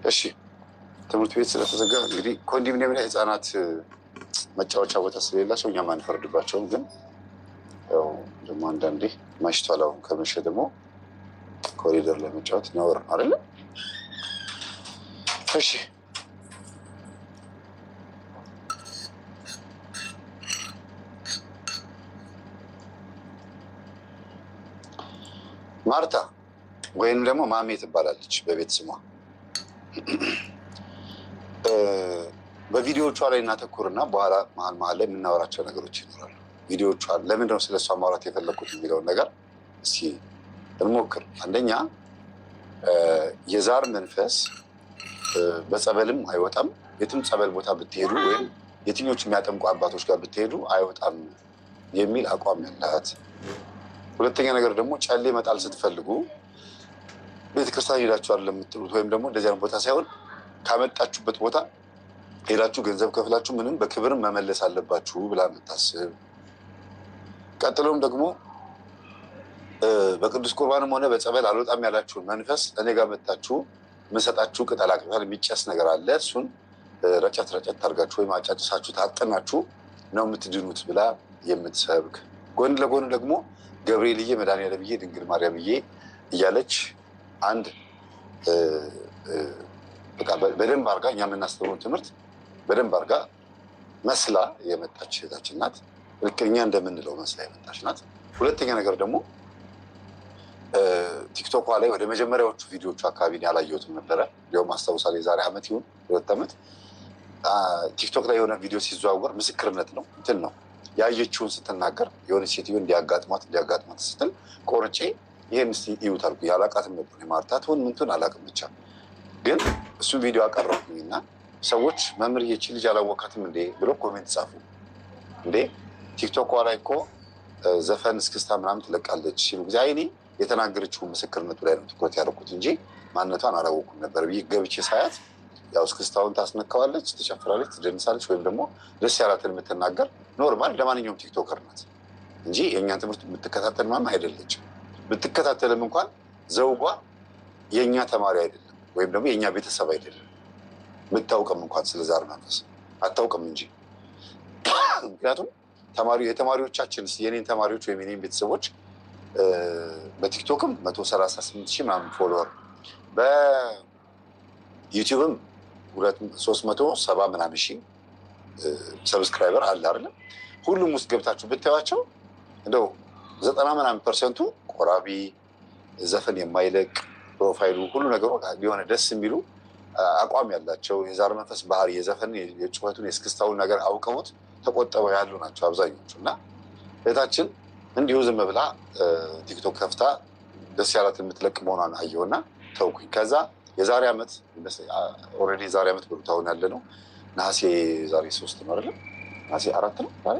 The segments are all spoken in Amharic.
እሺ ትምህርት ቤት ስለተዘጋ እንግዲህ ኮንዶሚኒየም ላይ ህፃናት መጫወቻ ቦታ ስለሌላቸው እኛም አንፈርድባቸውም። ግን ያው ደግሞ አንዳንዴ መሽቷል። አሁን ከመሸ ደግሞ ኮሪደር ላይ መጫወት ነውር አይደለ? እሺ ማርታ ወይም ደግሞ ማሜ ትባላለች በቤት ስሟ። በቪዲዮቿ ላይ እናተኩርና በኋላ መሀል ላይ የምናወራቸው ነገሮች ይኖራሉ። ቪዲዮቿ ለምንድነው ስለሷ ማውራት የፈለግኩት የሚለውን ነገር እስኪ እንሞክር። አንደኛ የዛር መንፈስ በጸበልም አይወጣም። የትም ጸበል ቦታ ብትሄዱ ወይም የትኞቹ የሚያጠምቁ አባቶች ጋር ብትሄዱ አይወጣም የሚል አቋም ያላት። ሁለተኛ ነገር ደግሞ ጨሌ መጣል ስትፈልጉ ቤተክርስቲያን ሄዳችኋል ለምትሉት ወይም ደግሞ እንደዚህ አይነት ቦታ ሳይሆን ካመጣችሁበት ቦታ ሄዳችሁ ገንዘብ ከፍላችሁ ምንም በክብርም መመለስ አለባችሁ ብላ የምታስብ። ቀጥሎም ደግሞ በቅዱስ ቁርባንም ሆነ በጸበል አልወጣም ያላችሁን መንፈስ እኔ ጋር መታችሁ የምሰጣችሁ ቅጠላቅጠል የሚጨስ ነገር አለ፣ እሱን ረጨት ታርጋችሁ ወይም አጫጭሳችሁ ታጥናችሁ ነው የምትድኑት ብላ የምትሰብክ። ጎን ለጎን ደግሞ ገብርኤልዬ፣ መድኃኒዓለምዬ፣ ድንግል ማርያምዬ እያለች አንድ በቃ በደንብ አርጋ እኛ የምናስተምረውን ትምህርት በደንብ አርጋ መስላ የመጣች እህታችን ናት። ልክ እኛ እንደምንለው መስላ የመጣች ናት። ሁለተኛ ነገር ደግሞ ቲክቶኳ ላይ ወደ መጀመሪያዎቹ ቪዲዮቹ አካባቢ ያላየሁትም ነበረ። እንዲያውም አስታውሳለሁ የዛሬ ዓመት ይሁን 2 ዓመት ቲክቶክ ላይ የሆነ ቪዲዮ ሲዘዋወር ምስክርነት ነው እንትን ነው ያየችውን ስትናገር የሆነ ሴትዮ እንዲያጋጥማት ስትል ቆርጬ ይህን እስኪ እዩት አልኩ። ያላቃትም ነበር የማርታት ሆን ምንቱን አላቅም፣ ብቻ ግን እሱን ቪዲዮ አቀረብኩኝና ሰዎች መምህር ይቺ ልጅ አላወቃትም እንዴ ብሎ ኮሜንት ጻፉ። እንዴ ቲክቶክ ላይ እኮ ዘፈን እስክስታ ምናምን ትለቃለች ሲሉ ጊዜ አይኔ የተናገረችው ምስክርነቱ ላይ ነው ትኩረት ያደረኩት እንጂ ማንነቷን አላወኩም ነበር ብዬ ገብቼ ሳያት ያው እስክስታውን ታስነካዋለች፣ ትጨፍራለች፣ ትደንሳለች ወይም ደግሞ ደስ ያላትን የምትናገር ኖርማል ለማንኛውም ቲክቶከር ናት እንጂ የእኛን ትምህርት የምትከታተል ማማ አይደለችም። ብትከታተልም እንኳን ዘውጓ የእኛ ተማሪ አይደለም ወይም ደግሞ የእኛ ቤተሰብ አይደለም። የምታውቅም እንኳን ስለ ዛር መንፈስ አታውቅም እንጂ ምክንያቱም የተማሪዎቻችን የኔን ተማሪዎች ወይም የኔን ቤተሰቦች በቲክቶክም 138,000 ምናምን ፎሎወር በዩቲዩብም 370 ምናምን ሺህ ሰብስክራይበር አለ አይደለም። ሁሉም ውስጥ ገብታችሁ ብታዩዋቸው እንደው 90 ምናምን ፐርሰንቱ ቆራቢ ዘፈን የማይለቅ ፕሮፋይሉ ሁሉ ነገሩ የሆነ ደስ የሚሉ አቋም ያላቸው የዛር መንፈስ ባህሪ የዘፈን የጩኸቱን የስክስታውን ነገር አውቀውት ተቆጠበው ያሉ ናቸው አብዛኞቹ። እና እህታችን እንዲሁ ዝም ብላ ቲክቶክ ከፍታ ደስ ያላት የምትለቅ መሆኗን አየውና ተውኩኝ። ከዛ የዛሬ ዓመት ኦልሬዲ የዛሬ ዓመት ብሩታውን ያለ ነው ነሐሴ ዛሬ 3 ነው አይደለም፣ ነሐሴ 4 ነው ዛሬ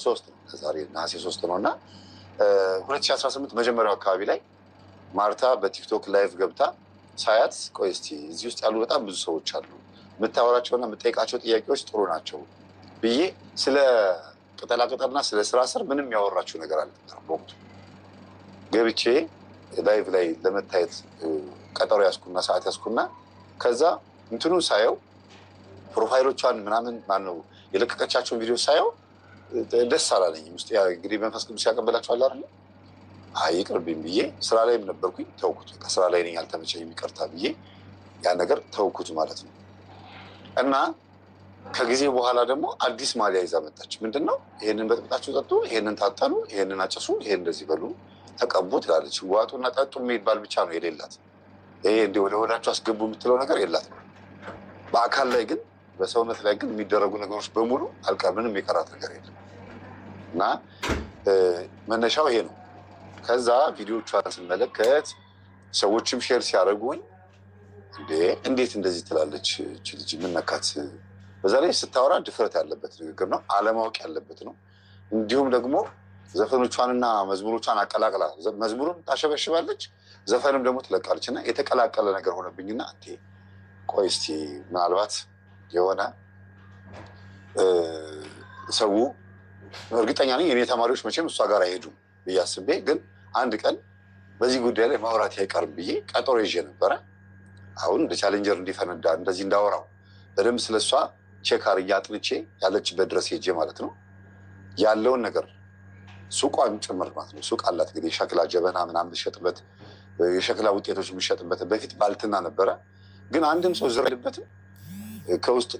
3 ነው፣ ዛሬ ነሐሴ 3 ነው። እና 2018 መጀመሪያው አካባቢ ላይ ማርታ በቲክቶክ ላይቭ ገብታ ሳያት ቆይ እስቲ እዚህ ውስጥ ያሉ በጣም ብዙ ሰዎች አሉ፣ የምታወራቸውና የምጠይቃቸው ጥያቄዎች ጥሩ ናቸው ብዬ ስለ ቅጠላቅጠልና ስለ ስራ ስር ምንም ያወራችው ነገር አልነበረም። በወቅቱ ገብቼ ላይቭ ላይ ለመታየት ቀጠሮ ያስኩና ሰዓት ያስኩና ከዛ እንትኑን ሳየው ፕሮፋይሎቿን ምናምን ማነው የለቀቀቻቸውን ቪዲዮ ሳየው ደስ አላለኝም። ውስጥ እንግዲህ መንፈስ ቅዱስ ያቀበላቸዋል አይደል? ይቅርብኝ ብዬ ስራ ላይም ነበርኩኝ ተውኩት። ከስራ ላይ ነኝ ያልተመቸኝ የሚቀርታ ብዬ ያን ነገር ተውኩት ማለት ነው። እና ከጊዜ በኋላ ደግሞ አዲስ ማሊያ ይዛ መጣች። ምንድነው ይሄንን በጥብጣችሁ ጠጡ፣ ይሄንን ታጠኑ፣ ይሄንን አጭሱ፣ ይሄን እንደዚህ በሉ ተቀቡ ትላለች። ዋጡና ጠጡ የሚባል ብቻ ነው የሌላት። ይሄ እንደ ወደ ሆዳችሁ አስገቡ የምትለው ነገር የላት። በአካል ላይ ግን በሰውነት ላይ ግን የሚደረጉ ነገሮች በሙሉ አልቀር፣ ምንም የቀራት ነገር የለም። እና መነሻው ይሄ ነው። ከዛ ቪዲዮቿን ስመለከት ሰዎችም ሼር ሲያደርጉኝ እንዴት እንደዚህ ትላለች እች ልጅ ምነካት? በዛ ላይ ስታወራ ድፍረት ያለበት ንግግር ነው፣ አለማወቅ ያለበት ነው። እንዲሁም ደግሞ ዘፈኖቿንና መዝሙሮቿን አቀላቅላ መዝሙሩን ታሸበሽባለች፣ ዘፈንም ደግሞ ትለቃለች። እና የተቀላቀለ ነገር ሆነብኝና ቆይ እስቲ ምናልባት የሆነ ሰው እርግጠኛ ነኝ የኔ ተማሪዎች መቼም እሷ ጋር አይሄዱም ብዬ አስቤ ግን አንድ ቀን በዚህ ጉዳይ ላይ ማውራት አይቀርም ብዬ ቀጠሮ ይዤ ነበረ። አሁን እንደ ቻሌንጀር እንዲፈነዳ እንደዚህ እንዳወራው በደንብ ስለሷ ቼክ አድርጌ አጥንቼ ያለችበት ድረስ ሄጄ ማለት ነው ያለውን ነገር ሱቋን ጭምር ማለት ነው። ሱቅ አላት እንግዲህ የሸክላ ጀበና ምናምን የምትሸጥበት የሸክላ ውጤቶች የሚሸጥበት በፊት ባልትና ነበረ። ግን አንድም ሰው ዝረልበትም ከውስጥ